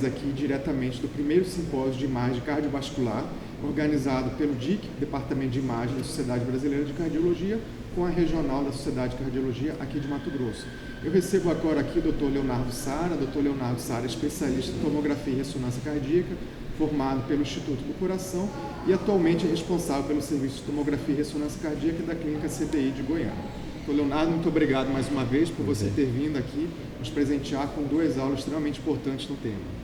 vocês aqui diretamente do primeiro simpósio de imagem cardiovascular, organizado pelo DIC, Departamento de Imagem da Sociedade Brasileira de Cardiologia, com a regional da Sociedade de Cardiologia aqui de Mato Grosso. Eu recebo agora aqui o Dr. Leonardo Sara. Dr. Leonardo Sara é especialista em tomografia e ressonância cardíaca, formado pelo Instituto do Coração e atualmente é responsável pelo serviço de tomografia e ressonância cardíaca da Clínica CBI de Goiânia. Dr. Leonardo, muito obrigado mais uma vez por você ter vindo aqui nos presentear com 2 aulas extremamente importantes no tema.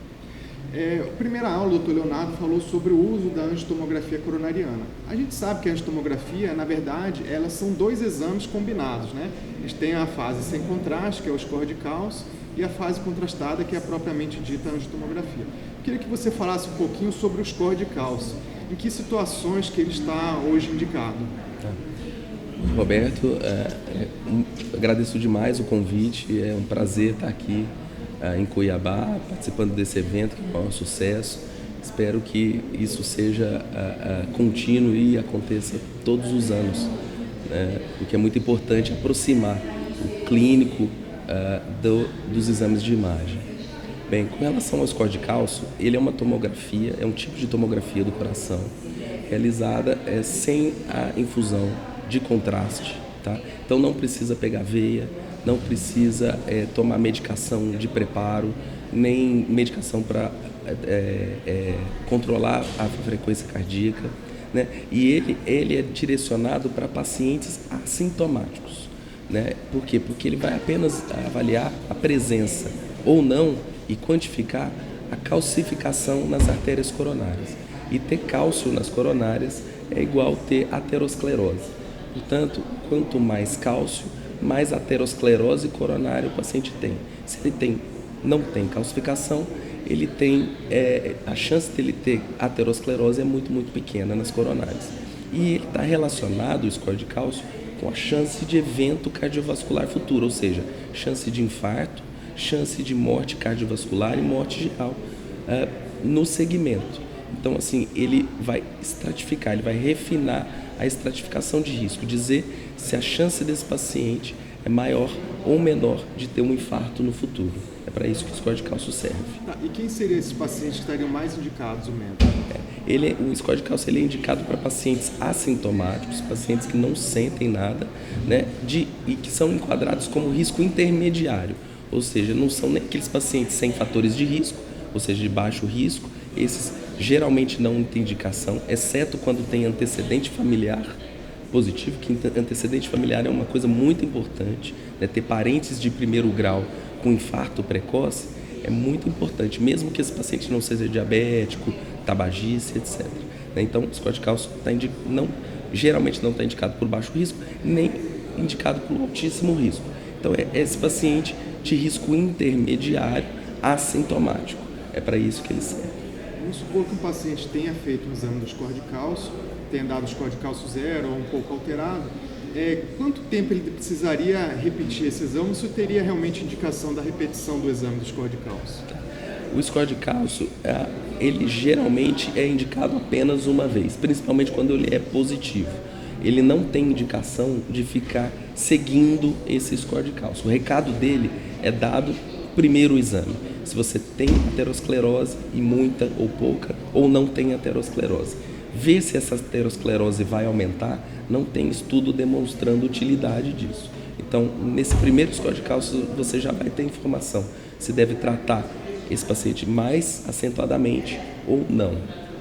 A primeira aula, o Dr. Leonardo falou sobre o uso da angiotomografia coronariana. A gente sabe que a angiotomografia, na verdade, elas são 2 exames combinados, né? Eles têm a fase sem contraste, que é o score de cálcio, e a fase contrastada, que é propriamente dita a angiotomografia. Eu queria que você falasse um pouquinho sobre o score de cálcio. Em que situações que ele está hoje indicado? Roberto, agradeço demais o convite, é um prazer estar aqui em Cuiabá, participando desse evento, que é um sucesso. Espero que isso seja contínuo e aconteça todos os anos, porque é muito importante aproximar o clínico dos exames de imagem. Bem, com relação ao score de cálcio, ele é uma tomografia, é um tipo de tomografia do coração, realizada sem a infusão de contraste, tá? Então não precisa pegar veia, não precisa tomar medicação de preparo, nem medicação para controlar a frequência cardíaca, né? E ele é direcionado para pacientes assintomáticos, né? Por quê? Porque ele vai apenas avaliar a presença ou não e quantificar a calcificação nas artérias coronárias. E ter cálcio nas coronárias é igual ter aterosclerose. Portanto, quanto mais cálcio, mais aterosclerose coronária o paciente tem. Se ele não tem calcificação, ele tem a chance dele ter aterosclerose é muito, muito pequena nas coronárias. E ele está relacionado, o score de cálcio, com a chance de evento cardiovascular futuro, ou seja, chance de infarto, chance de morte cardiovascular e morte geral no segmento. Então, assim, ele vai estratificar, ele vai refinar a estratificação de risco, dizer se a chance desse paciente é maior ou menor de ter um infarto no futuro. É para isso que o score de cálcio serve. E quem seriam esses pacientes que estariam mais indicados, o O score de cálcio ele é indicado para pacientes assintomáticos, pacientes que não sentem nada, né, e que são enquadrados como risco intermediário, ou seja, não são nem aqueles pacientes sem fatores de risco, ou seja, de baixo risco. Esses geralmente não têm indicação, exceto quando tem antecedente familiar positivo, que antecedente familiar é uma coisa muito importante, né? Ter parentes de primeiro grau com infarto precoce é muito importante, mesmo que esse paciente não seja diabético, tabagista, etc. Então, o score de cálcio geralmente não está indicado por baixo risco, nem indicado por altíssimo risco. Então, é esse paciente de risco intermediário assintomático. É para isso que ele serve. Vamos supor que um paciente tenha feito um exame do score de cálcio, tenha dado o score de cálcio 0 ou um pouco alterado. Quanto tempo ele precisaria repetir esse exame? Isso teria realmente indicação da repetição do exame do score de cálcio? O score de cálcio, ele geralmente é indicado apenas uma vez, principalmente quando ele é positivo. Ele não tem indicação de ficar seguindo esse score de cálcio. O recado dele é dado no primeiro exame. Se você tem aterosclerose e muita ou pouca, ou não tem aterosclerose. Ver se essa aterosclerose vai aumentar, não tem estudo demonstrando utilidade disso. Então, nesse primeiro score de cálcio, você já vai ter informação se deve tratar esse paciente mais acentuadamente ou não.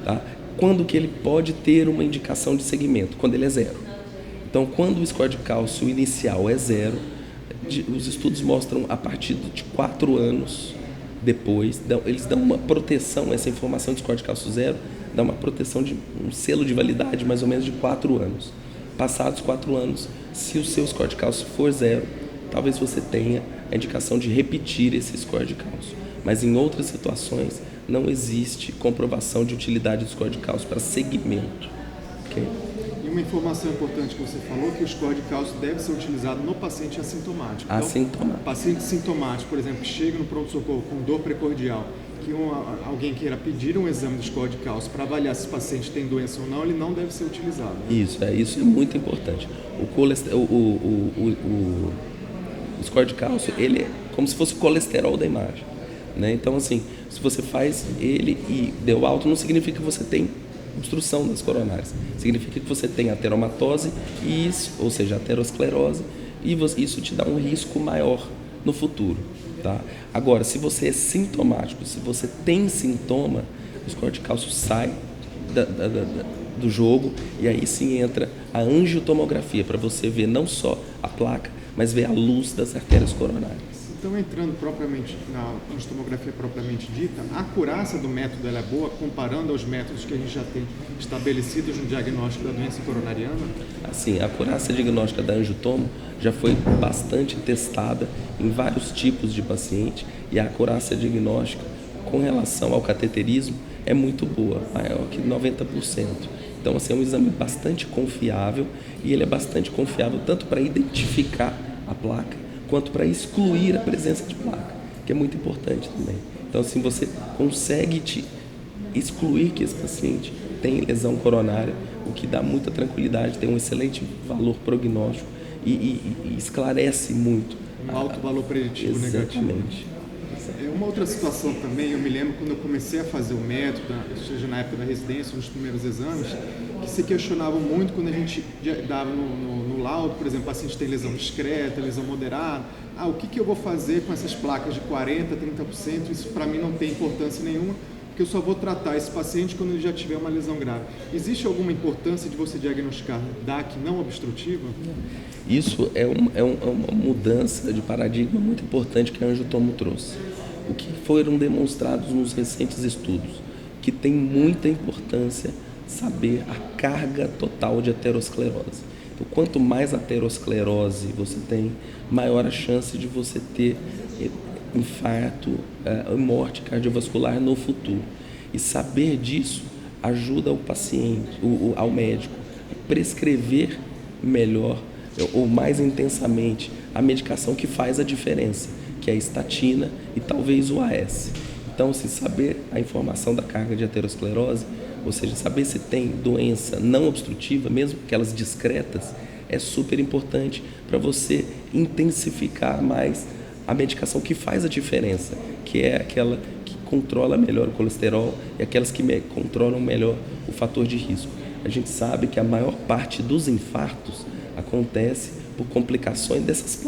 Tá? Quando que ele pode ter uma indicação de segmento? Quando ele é 0. Então, quando o score de cálcio inicial é 0, os estudos mostram a partir de 4 anos depois, eles dão uma proteção, essa informação de score de cálcio 0 dá uma proteção de um selo de validade mais ou menos de 4 anos. Passados 4 anos, se o seu score de cálcio for 0, talvez você tenha a indicação de repetir esse score de cálcio. Mas em outras situações, não existe comprovação de utilidade do score de cálcio para segmento. Okay? E uma informação importante que você falou, que o score de cálcio deve ser utilizado no paciente assintomático. Então, paciente sintomático, por exemplo, que chega no pronto-socorro com dor precordial, que alguém queira pedir um exame de score de cálcio para avaliar se o paciente tem doença ou não, ele não deve ser utilizado. Né? Isso é muito importante. O score de cálcio, ele é como se fosse o colesterol da imagem. Né? Então, assim, Se você faz ele e deu alto, não significa que você tem obstrução das coronárias. Significa que você tem ateromatose, ou seja, aterosclerose, e isso te dá um risco maior no futuro. Tá? Agora, se você é sintomático, se você tem sintoma, o score de cálcio sai do jogo, e aí sim entra a angiotomografia, para você ver não só a placa, mas ver a luz das artérias coronárias. Então, entrando propriamente na angiotomografia propriamente dita, a acurácia do método ela é boa, comparando aos métodos que a gente já tem estabelecidos no diagnóstico da doença coronariana? Assim, a acurácia diagnóstica da angiotomo já foi bastante testada em vários tipos de paciente, e a acurácia diagnóstica com relação ao cateterismo é muito boa, maior que 90%. Então, assim, é um exame bastante confiável, e ele é bastante confiável tanto para identificar a placa, quanto para excluir a presença de placa, que é muito importante também. Então, assim, você consegue excluir que esse paciente tem lesão coronária, o que dá muita tranquilidade, tem um excelente valor prognóstico e esclarece muito. Um alto valor preditivo negativo. Exatamente. Uma outra situação também, eu me lembro quando eu comecei a fazer o método, seja na época da residência, nos primeiros exames, que se questionavam muito quando a gente dava no laudo, por exemplo, o paciente tem lesão discreta, lesão moderada, o que eu vou fazer com essas placas de 40%, 30%, isso para mim não tem importância nenhuma, porque eu só vou tratar esse paciente quando ele já tiver uma lesão grave. Existe alguma importância de você diagnosticar DAC não obstrutiva? Isso é uma mudança de paradigma muito importante que a angiotomo trouxe. O que foram demonstrados nos recentes estudos, que tem muita importância saber a carga total de aterosclerose. Então, quanto mais aterosclerose você tem, maior a chance de você ter infarto e morte cardiovascular no futuro. E saber disso ajuda o paciente, ao médico, a prescrever melhor ou mais intensamente a medicação que faz a diferença, que é a estatina e talvez o AS. Então, se saber a informação da carga de aterosclerose, ou seja, saber se tem doença não obstrutiva, mesmo aquelas discretas, é super importante para você intensificar mais a medicação que faz a diferença, que é aquela que controla melhor o colesterol e aquelas que controlam melhor o fator de risco. A gente sabe que a maior parte dos infartos acontece por complicações dessas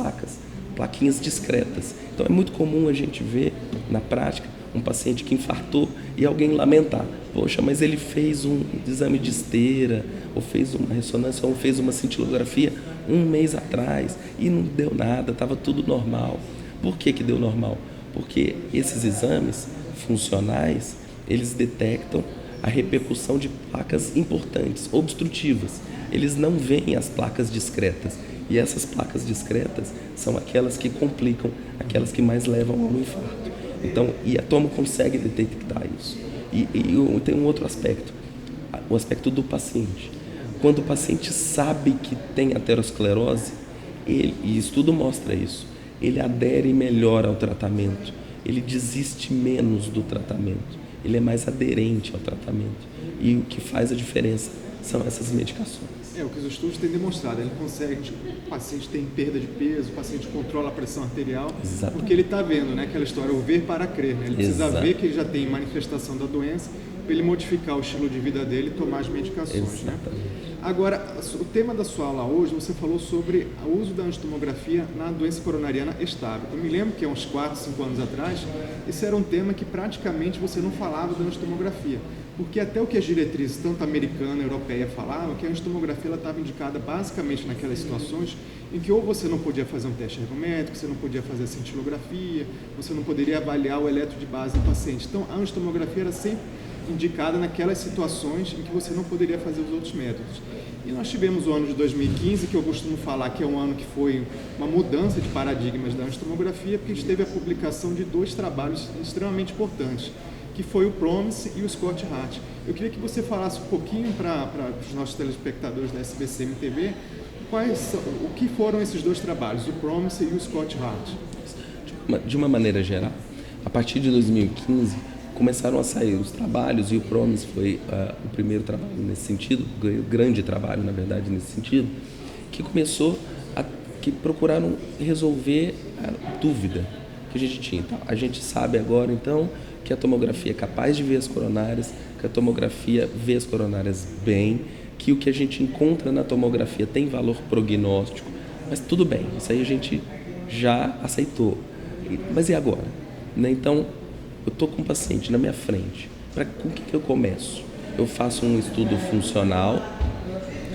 plaquinhas discretas. Então é muito comum a gente ver na prática um paciente que infartou e alguém lamentar: poxa, mas ele fez um exame de esteira, ou fez uma ressonância, ou fez uma cintilografia um mês atrás e não deu nada, estava tudo normal. Por que deu normal? Porque esses exames funcionais, eles detectam a repercussão de placas importantes, obstrutivas. Eles não veem as placas discretas. E essas placas discretas são aquelas que complicam, aquelas que mais levam ao infarto. Então, e a tomo consegue detectar isso. E tem um outro aspecto, o aspecto do paciente. Quando o paciente sabe que tem aterosclerose, e estudo mostra isso, ele adere melhor ao tratamento, ele desiste menos do tratamento, ele é mais aderente ao tratamento. E o que faz a diferença são essas medicações. O que os estudos têm demonstrado, ele consegue, o paciente tem perda de peso, o paciente controla a pressão arterial, exatamente, porque ele está vendo, né, aquela história, o ver para crer, né? Ele precisa ver que ele já tem manifestação da doença para ele modificar o estilo de vida dele e tomar as medicações. Né? Agora, o tema da sua aula hoje, você falou sobre o uso da angiotomografia na doença coronariana estável. Eu me lembro que há uns 4, 5 anos atrás, esse era um tema que praticamente você não falava da angiotomografia, porque até o que as diretrizes, tanto americana e europeia, falavam, que a angiotomografia estava indicada basicamente naquelas situações em que ou você não podia fazer um teste ergométrico, você não podia fazer a cintilografia, você não poderia avaliar o eletro de base do paciente. Então, a angiotomografia era sempre indicada naquelas situações em que você não poderia fazer os outros métodos. E nós tivemos o ano de 2015, que eu costumo falar que é um ano que foi uma mudança de paradigmas da angiotomografia, porque a gente teve a publicação de 2 trabalhos extremamente importantes, que foi o PROMISE e o SCOT-HART. Eu queria que você falasse um pouquinho para os nossos telespectadores da SBCM TV, o que foram esses 2 trabalhos, o PROMISE e o SCOT-HART. De uma maneira geral, a partir de 2015, começaram a sair os trabalhos, e o PROMISE foi o primeiro trabalho nesse sentido, o grande trabalho, na verdade, nesse sentido, que começou que procuraram resolver a dúvida que a gente tinha. Então, a gente sabe agora, então, que a tomografia é capaz de ver as coronárias, que a tomografia vê as coronárias bem, que o que a gente encontra na tomografia tem valor prognóstico, mas tudo bem, isso aí a gente já aceitou. Mas e agora? Né? Então, eu estou com um paciente na minha frente, com o que eu começo? Eu faço um estudo funcional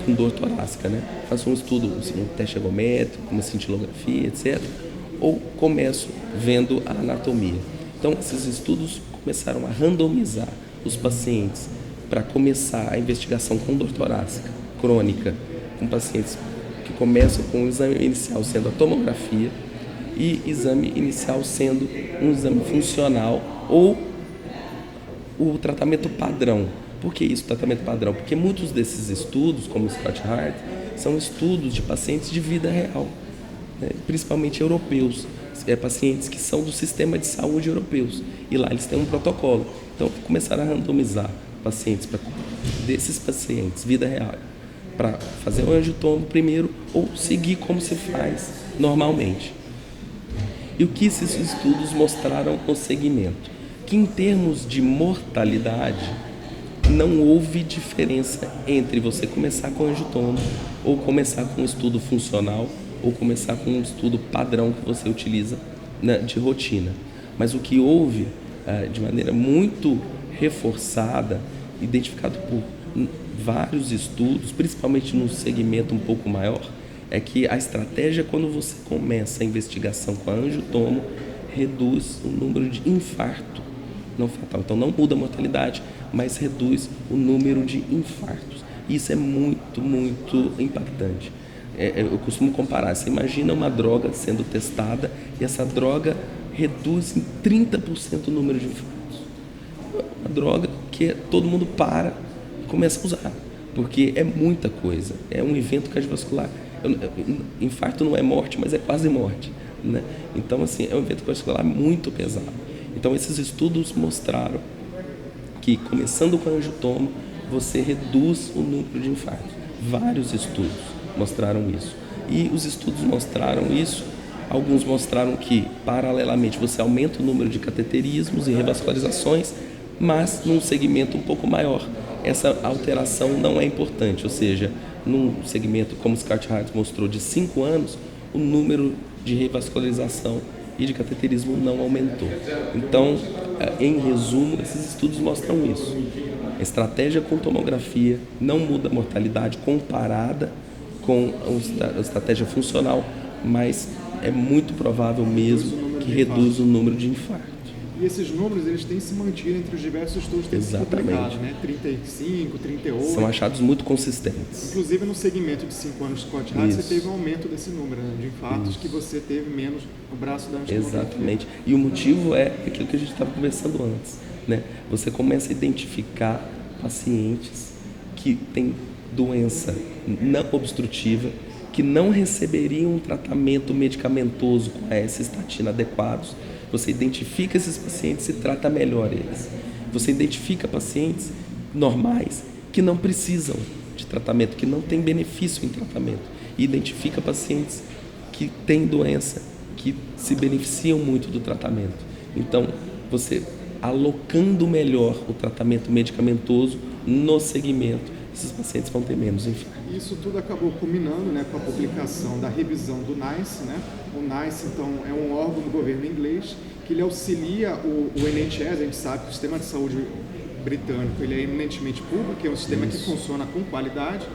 com dor torácica, né? Faço um estudo, um teste ergométrico, uma cintilografia, etc. Ou começo vendo a anatomia. Então, esses estudos começaram a randomizar os pacientes para começar a investigação com dor torácica crônica, com pacientes que começam com o exame inicial sendo a tomografia e exame inicial sendo um exame funcional ou o tratamento padrão. Por que isso, tratamento padrão? Porque muitos desses estudos, como o Scott Hart, são estudos de pacientes de vida real, né? Principalmente europeus, pacientes que são do sistema de saúde europeus, e lá eles têm um protocolo. Então, começaram a randomizar pacientes, desses pacientes, vida real, para fazer o angiotomo primeiro ou seguir como se faz normalmente. E o que esses estudos mostraram no segmento? Que em termos de mortalidade, não houve diferença entre você começar com angiotomo ou começar com um estudo funcional ou começar com um estudo padrão que você utiliza de rotina. Mas o que houve, de maneira muito reforçada, identificado por vários estudos, principalmente no segmento um pouco maior, é que a estratégia, quando você começa a investigação com a angiotomo, reduz o número de infarto não fatal. Então não muda a mortalidade, mas reduz o número de infartos. Isso é muito, muito impactante. Eu costumo comparar, você imagina uma droga sendo testada e essa droga reduz em 30% o número de infartos. Uma droga que todo mundo para e começa a usar, porque é muita coisa, é um evento cardiovascular. Infarto não é morte, mas é quase morte, né? Então, assim, é um evento cardiovascular muito pesado. Então, esses estudos mostraram que, começando com a angiotomo, você reduz o número de infartos. Vários estudos mostraram isso. E os estudos mostraram isso. Alguns mostraram que, paralelamente, você aumenta o número de cateterismos e revascularizações, mas num segmento um pouco maior. Essa alteração não é importante, ou seja, num segmento, como o Scott Hart mostrou, de 5 anos, o número de revascularização e de cateterismo não aumentou. Então, em resumo, esses estudos mostram isso. A estratégia com tomografia não muda a mortalidade comparada com a estratégia funcional, mas é muito provável mesmo que reduz o número de infartos. E esses números, eles têm se mantido entre os diversos estudos que têm sido publicados, né? 35, 38. São achados muito consistentes. Inclusive no segmento de 5 anos de Scott Hart, você teve um aumento desse número, né, de infartos que você teve menos no braço da angiotomografia. Exatamente. E o motivo é aquilo que a gente estava conversando antes, né? Você começa a identificar pacientes que têm doença não obstrutiva, que não receberiam um tratamento medicamentoso com a S-estatina adequados. Você identifica esses pacientes e trata melhor eles. Você identifica pacientes normais que não precisam de tratamento, que não têm benefício em tratamento. E identifica pacientes que têm doença, que se beneficiam muito do tratamento. Então, você alocando melhor o tratamento medicamentoso no segmento, esses pacientes vão ter menos infarto. Isso tudo acabou culminando, né, com a publicação da revisão do NICE, né? O NICE, então, é um órgão do governo inglês que ele auxilia o NHS. A gente sabe que o sistema de saúde britânico ele é eminentemente público, é um sistema que funciona com qualidade.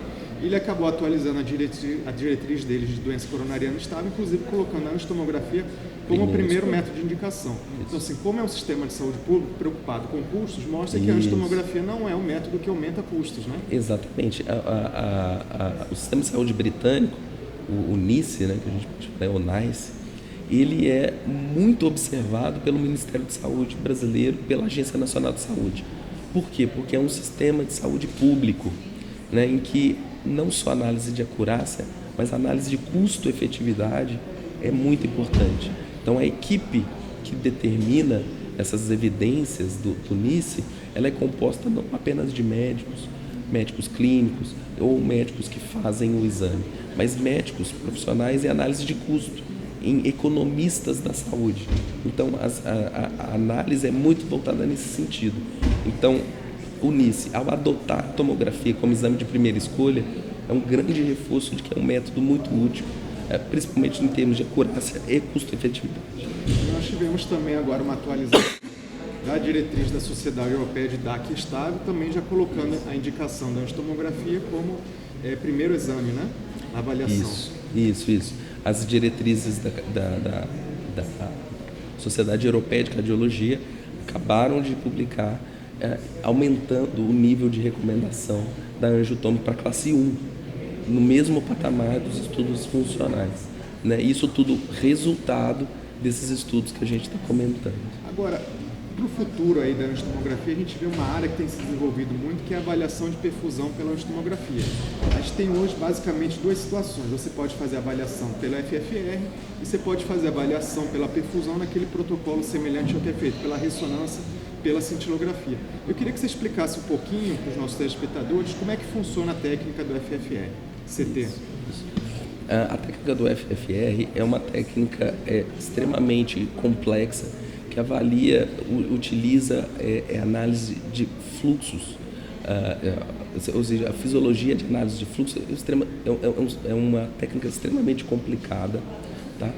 Ele acabou atualizando a diretriz deles de doença coronariana estável, inclusive colocando a angiotomografia como o primeiro método de indicação. Então, assim, como é um sistema de saúde público preocupado com custos, mostra que a angiotomografia não é um método que aumenta custos, né? Exatamente. O sistema de saúde britânico, o NICE, né, que a gente chama, o NICE, ele é muito observado pelo Ministério de Saúde brasileiro, pela Agência Nacional de Saúde. Por quê? Porque é um sistema de saúde público, né, em que não só análise de acurácia, mas análise de custo-efetividade é muito importante. Então, a equipe que determina essas evidências do NICE, ela é composta não apenas de médicos clínicos ou médicos que fazem o exame, mas médicos profissionais em análise de custo. em economistas da saúde. Então, a análise é muito voltada nesse sentido. Então, o NICE, ao adotar a tomografia como exame de primeira escolha, é um grande reforço de que é um método muito útil, principalmente em termos de acurácia e custo-efetividade. Nós tivemos também agora uma atualização da diretriz da Sociedade Europeia de DAC estável, também já colocando a indicação da angiotomografia como primeiro exame, né? A avaliação. Isso. As diretrizes da Sociedade Europeia de Cardiologia acabaram de publicar, aumentando o nível de recomendação da angiotomo para classe 1, no mesmo patamar dos estudos funcionais, né? Isso tudo resultado desses estudos que a gente está comentando. Agora, para o futuro aí da angiotomografia, a gente vê uma área que tem se desenvolvido muito, que é a avaliação de perfusão pela angiotomografia. A gente tem hoje basicamente duas situações. Você pode fazer a avaliação pela FFR e você pode fazer a avaliação pela perfusão naquele protocolo semelhante ao que é feito pela ressonância, pela cintilografia. Eu queria que você explicasse um pouquinho para os nossos telespectadores como é que funciona a técnica do FFR, CT. Isso. A técnica do FFR é uma técnica extremamente complexa, que avalia, utiliza análise de fluxos, ou seja, a fisiologia de análise de fluxo é uma técnica extremamente complicada, tá?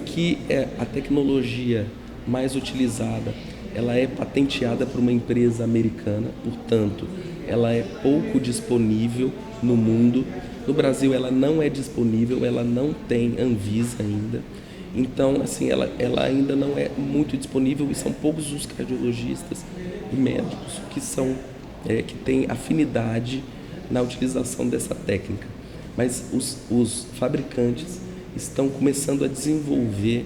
Que a tecnologia mais utilizada, ela é patenteada por uma empresa americana, portanto, ela é pouco disponível no mundo. No Brasil, ela não é disponível, ela não tem Anvisa ainda. Então, assim, ela ainda não é muito disponível e são poucos os cardiologistas e médicos que têm afinidade na utilização dessa técnica. Mas os fabricantes estão começando a desenvolver,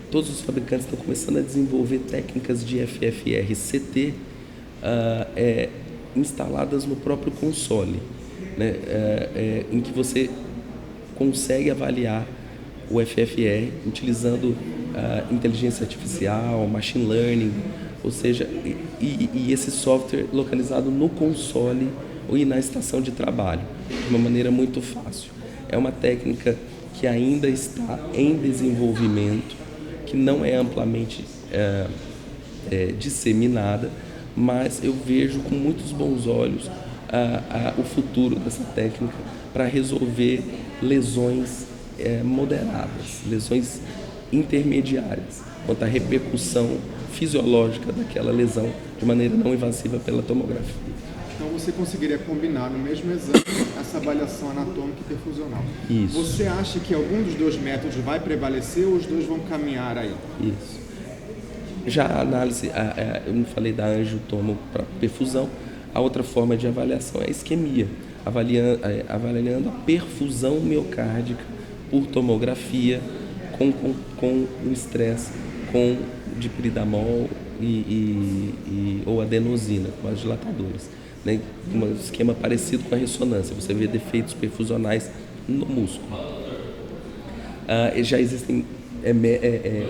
todos os fabricantes estão começando a desenvolver técnicas de FFR-CT instaladas no próprio console, né? Em que você consegue avaliar o FFR utilizando inteligência artificial, machine learning, ou seja, e esse software localizado no console e na estação de trabalho, de uma maneira muito fácil. É uma técnica que ainda está em desenvolvimento, que não é amplamente disseminada, mas eu vejo com muitos bons olhos o futuro dessa técnica para resolver lesões moderadas, lesões intermediárias, quanto à repercussão fisiológica daquela lesão de maneira não invasiva pela tomografia. Então você conseguiria combinar no mesmo exame essa avaliação anatômica e perfusional. Isso. Você acha que algum dos dois métodos vai prevalecer ou os dois vão caminhar aí? Isso. Já a análise, eu não falei da angiotomo para perfusão, a outra forma de avaliação é a isquemia, avaliando a perfusão miocárdica por tomografia com o estresse, com dipiridamol ou adenosina, com as dilatadoras, né? Um esquema parecido com a ressonância, você vê defeitos perfusionais no músculo. Já existem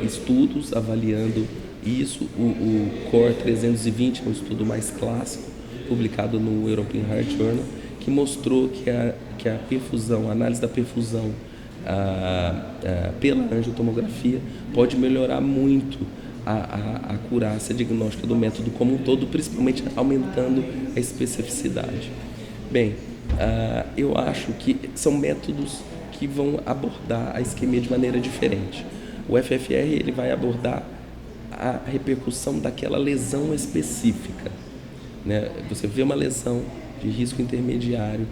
estudos avaliando isso, o CORE 320 é um estudo mais clássico, publicado no European Heart Journal, que mostrou que a perfusão, a análise da perfusão pela angiotomografia pode melhorar muito a acurácia diagnóstica do método como um todo, principalmente aumentando a especificidade. Bem, eu acho que são métodos que vão abordar a isquemia de maneira diferente. O FFR ele vai abordar a repercussão daquela lesão específica, né? Você vê uma lesão de risco intermediário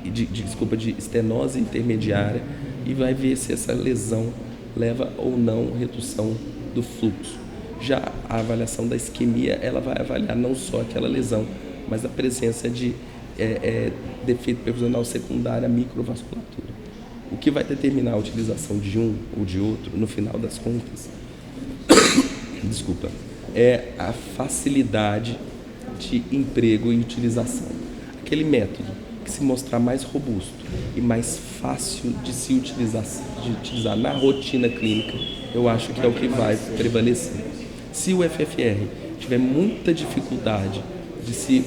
de estenose intermediária e vai ver se essa lesão leva ou não redução do fluxo. Já a avaliação da isquemia, ela vai avaliar não só aquela lesão, mas a presença de defeito perfusional secundário à microvasculatura. O que vai determinar a utilização de um ou de outro, no final das contas, é a facilidade de emprego e utilização. Aquele método que se mostrar mais robusto e mais fácil de se utilizar na rotina clínica, eu acho que é o que vai prevalecer. Se o FFR tiver muita dificuldade de se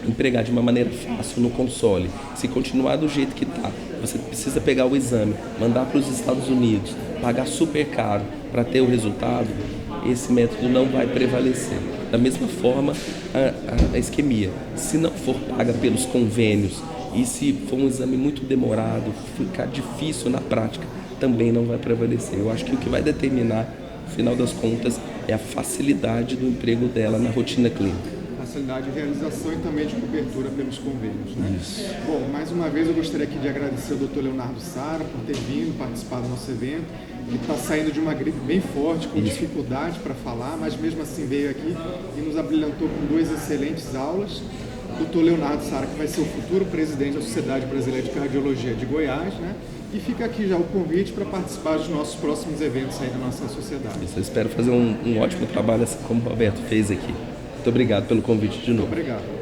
empregar de uma maneira fácil no console, se continuar do jeito que está, você precisa pegar o exame, mandar para os Estados Unidos, pagar super caro para ter o resultado, esse método não vai prevalecer. Da mesma forma, a isquemia, se não for paga pelos convênios e se for um exame muito demorado, ficar difícil na prática, também não vai prevalecer. Eu acho que o que vai determinar, no final das contas, é a facilidade do emprego dela na rotina clínica. Facilidade de realização e também de cobertura pelos convênios, né? Isso. Bom, mais uma vez eu gostaria aqui de agradecer ao Dr. Leonardo Sara por ter vindo participar do nosso evento. Ele está saindo de uma gripe bem forte, com dificuldade para falar, mas mesmo assim veio aqui e nos abrilhantou com 2 excelentes aulas. Dr. Leonardo Sara, que vai ser o futuro presidente da Sociedade Brasileira de Cardiologia de Goiás, né? E fica aqui já o convite para participar dos nossos próximos eventos aí da nossa sociedade. Isso, eu espero fazer um ótimo trabalho, assim como o Roberto fez aqui. Muito obrigado pelo convite de novo. Muito obrigado.